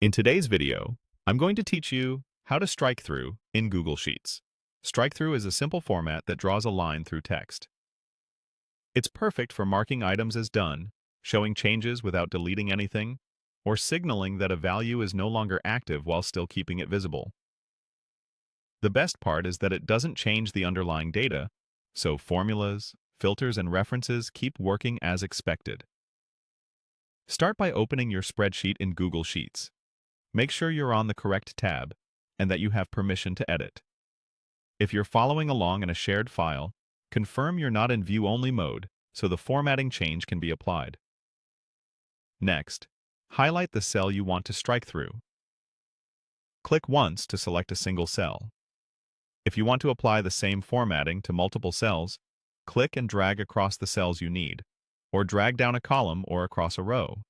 In today's video, I'm going to teach you how to strike through in Google Sheets. Strike through is a simple format that draws a line through text. It's perfect for marking items as done, showing changes without deleting anything, or signaling that a value is no longer active while still keeping it visible. The best part is that it doesn't change the underlying data, so formulas, filters, and references keep working as expected. Start by opening your spreadsheet in Google Sheets. Make sure you're on the correct tab and that you have permission to edit. If you're following along in a shared file, confirm you're not in view-only mode so the formatting change can be applied. Next, highlight the cell you want to strike through. Click once to select a single cell. If you want to apply the same formatting to multiple cells, click and drag across the cells you need, or drag down a column or across a row.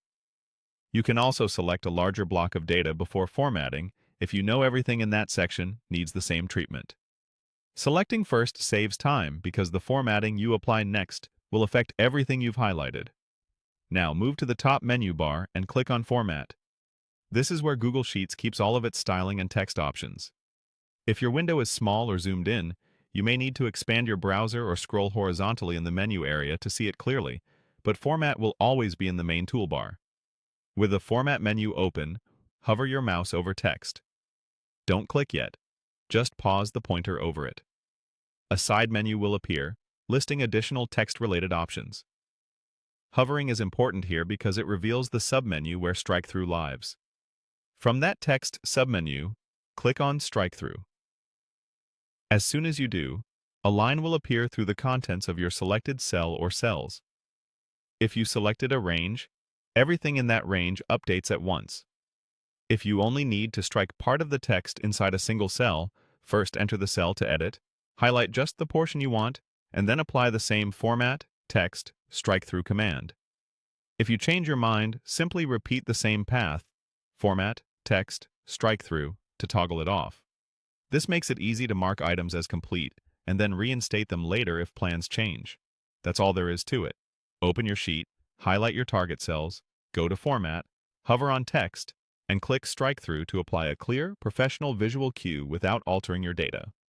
You can also select a larger block of data before formatting if you know everything in that section needs the same treatment. Selecting first saves time because the formatting you apply next will affect everything you've highlighted. Now move to the top menu bar and click on Format. This is where Google Sheets keeps all of its styling and text options. If your window is small or zoomed in, you may need to expand your browser or scroll horizontally in the menu area to see it clearly, but Format will always be in the main toolbar. With the Format menu open, hover your mouse over text. Don't click yet. Just pause the pointer over it. A side menu will appear, listing additional text-related options. Hovering is important here because it reveals the submenu where Strikethrough lives. From that text submenu, click on Strikethrough. As soon as you do, a line will appear through the contents of your selected cell or cells. If you selected a range, everything in that range updates at once. If you only need to strike part of the text inside a single cell, first enter the cell to edit, highlight just the portion you want, and then apply the same Format, Text, Strikethrough command. If you change your mind, simply repeat the same path, Format, Text, Strikethrough, to toggle it off. This makes it easy to mark items as complete and then reinstate them later if plans change. That's all there is to it. Open your sheet, highlight your target cells, go to Format, hover on Text, and click Strikethrough to apply a clear, professional visual cue without altering your data.